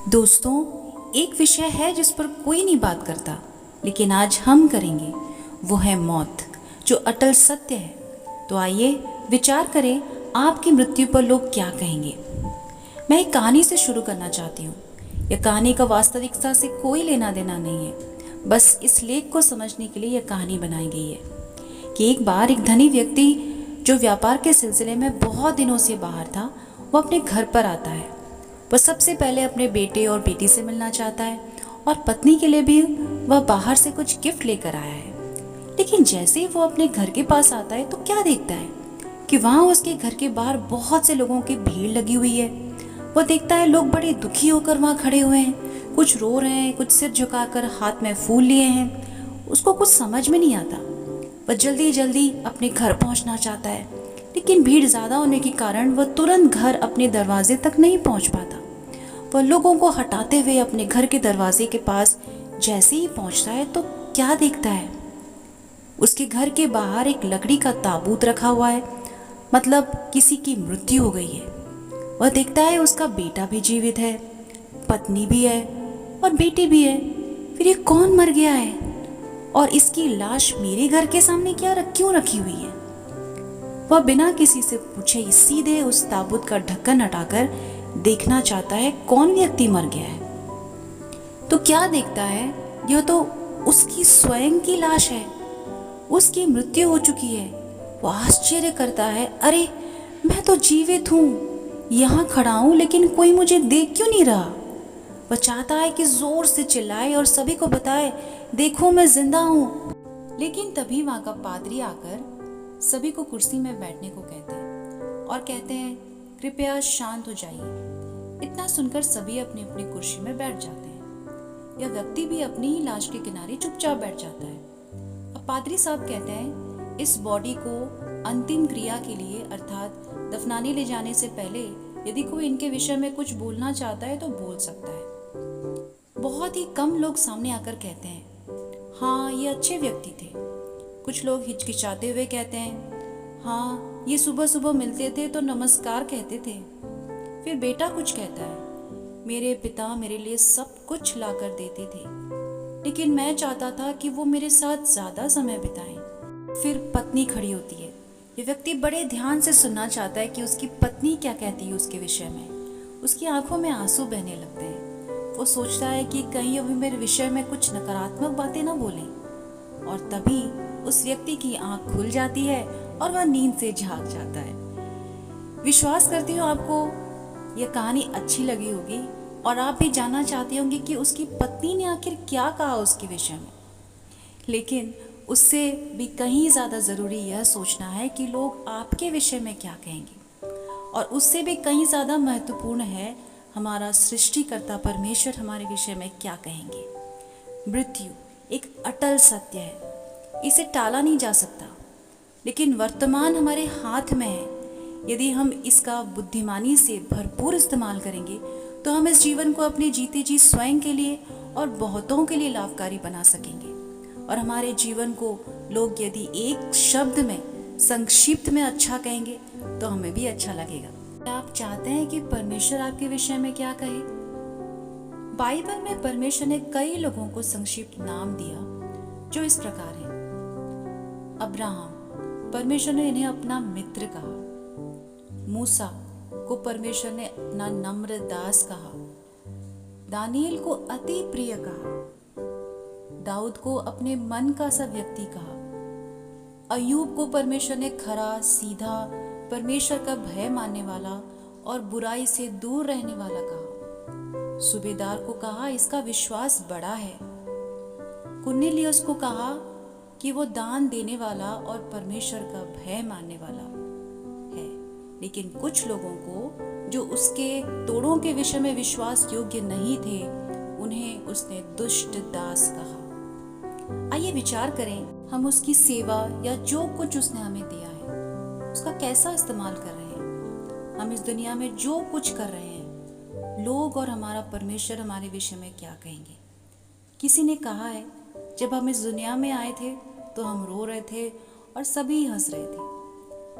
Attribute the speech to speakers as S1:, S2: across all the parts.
S1: दोस्तों, एक विषय है जिस पर कोई नहीं बात करता, लेकिन आज हम करेंगे। वो है मौत, जो अटल सत्य है। तो आइए विचार करें, आपकी मृत्यु पर लोग क्या कहेंगे। मैं एक कहानी से शुरू करना चाहती हूँ। यह कहानी का वास्तविकता से कोई लेना देना नहीं है, बस इस लेख को समझने के लिए यह कहानी बनाई गई है कि एक बार एक धनी व्यक्ति जो व्यापार के सिलसिले में बहुत दिनों से बाहर था, वो अपने घर पर आता है। वह सबसे पहले अपने बेटे और बेटी से मिलना चाहता है और पत्नी के लिए भी वह बाहर से कुछ गिफ्ट लेकर आया है। लेकिन जैसे ही वो अपने घर के पास आता है तो क्या देखता है कि वहाँ उसके घर के बाहर बहुत से लोगों की भीड़ लगी हुई है। वह देखता है लोग बड़े दुखी होकर वहाँ खड़े हुए हैं, कुछ रो रहे हैं, कुछ सिर झुकाकर हाथ में फूल लिए हैं। उसको कुछ समझ में नहीं आता। वह जल्दी जल्दी अपने घर पहुँचना चाहता है, लेकिन भीड़ ज़्यादा होने के कारण वह तुरंत घर अपने दरवाजे तक नहीं पहुँच पाता। वह लोगों को हटाते हुए अपने घर के दरवाजे के पास जैसे ही पहुँचता है तो क्या देखता है, उसके घर के बाहर एक लकड़ी का ताबूत रखा हुआ है। मतलब किसी की मृत्यु हो गई है। वह देखता है उसका बेटा भी जीवित है, पत्नी भी है और बेटी भी है। फिर ये कौन मर गया है और इसकी लाश मेरे घर के सामने क्यों रखी हुई है। वह बिना किसी से पूछे ही सीधे उस ताबूत का ढक्कन हटाकर देखना चाहता है कौन व्यक्ति मर गया है। तो क्या देखता है, यह तो उसकी स्वयं की लाश है। उसकी मृत्यु हो चुकी है। वो आश्चर्य करता है, अरे मैं तो जीवित हूँ, यहाँ खड़ा हूँ, लेकिन कोई मुझे देख क्यों नहीं रहा। वह चाहता है कि जोर से चिल्लाए और सभी को बताए, देखो मैं जिंदा हूँ। लेकिन तभी वहाँ का पादरी आकर सभी को कुर्सी में बैठने को कहते हैं और कहते हैं, कृपया शांत हो जाइए। इतना सुनकर सभी अपनी अपनी कुर्सी में बैठ जाते हैं। यह व्यक्ति भी अपनी ही लाश के किनारे चुपचाप बैठ जाता है। अब पादरी साहब कहते हैं, इस बॉडी को अंतिम क्रिया के लिए अर्थात दफनाने ले जाने से पहले यदि कोई इनके विषय में कुछ बोलना चाहता है तो बोल सकता है। बहुत ही कम लोग सामने आकर कहते हैं, हाँ ये अच्छे व्यक्ति थे। कुछ लोग हिचकिचाते हुए कहते हैं, हाँ ये सुबह सुबह मिलते थे तो नमस्कार कहते थे। फिर बेटा कुछ कहता है, मेरे पिता मेरे लिए सब कुछ लाकर देते थे, लेकिन मैं चाहता था कि वो मेरे साथ ज्यादा समय बिताएं। फिर पत्नी खड़ी होती है। ये व्यक्ति बड़े ध्यान से सुनना चाहता है कि उसकी पत्नी क्या कहती है उसके विषय में। उसकी आंखों में आंसू बहने लगते हैं। वो सोचता है कि कहीं अभी मेरे विषय में कुछ नकारात्मक बातें ना बोलें। और तभी उस व्यक्ति की आंख खुल जाती है और वह नींद से जाग जाता है। विश्वास करती हूँ आपको यह कहानी अच्छी लगी होगी और आप भी जानना चाहते होंगे कि उसकी पत्नी ने आखिर क्या कहा उसके विषय में। लेकिन उससे भी कहीं ज़्यादा ज़रूरी यह सोचना है कि लोग आपके विषय में क्या कहेंगे। और उससे भी कहीं ज़्यादा महत्वपूर्ण है हमारा सृष्टिकर्ता परमेश्वर हमारे विषय में क्या कहेंगे। मृत्यु एक अटल सत्य है, इसे टाला नहीं जा सकता, लेकिन वर्तमान हमारे हाथ में है। यदि हम इसका बुद्धिमानी से भरपूर इस्तेमाल करेंगे तो हम इस जीवन को अपने जीते जी स्वयं के लिए और बहुतों के लिए लाभकारी बना सकेंगे। और हमारे जीवन को लोग यदि एक शब्द में संक्षिप्त में अच्छा कहेंगे तो हमें भी अच्छा लगेगा। आप चाहते हैं कि परमेश्वर आपके विषय में क्या कहे? बाइबल में परमेश्वर ने कई लोगों को संक्षिप्त नाम दिया जो इस प्रकार है। अब्राहम, परमेश्वर ने इन्हें अपना मित्र कहा। मूसा को परमेश्वर ने अपना नम्र दास कहा। दानियल को अति प्रिय कहा। दाऊद को अपने मन का सा व्यक्ति कहा। अय्यूब को परमेश्वर ने खरा, सीधा, परमेश्वर का भय मानने वाला और बुराई से दूर रहने वाला कहा। सूबेदार को कहा इसका विश्वास बड़ा है। कुर्नेलियुस को कहा कि वो दान देने वाला और परमेश्वर का भय मानने वाला है। लेकिन कुछ लोगों को जो उसके तोड़ों के विषय में विश्वास योग्य नहीं थे, उन्हें उसने दुष्ट दास कहा। आइए विचार करें, हम उसकी सेवा या जो कुछ उसने हमें दिया है उसका कैसा इस्तेमाल कर रहे हैं। हम इस दुनिया में जो कुछ कर रहे हैं, लोग और हमारा परमेश्वर हमारे विषय में क्या कहेंगे। किसी ने कहा है, जब हम इस दुनिया में आए थे तो हम रो रहे थे और सभी हंस रहे थे।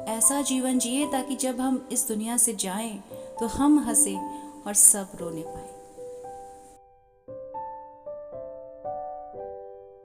S1: ऐसा जीवन जिए ताकि जब हम इस दुनिया से जाएं तो हम हंसे और सब रोने पाए।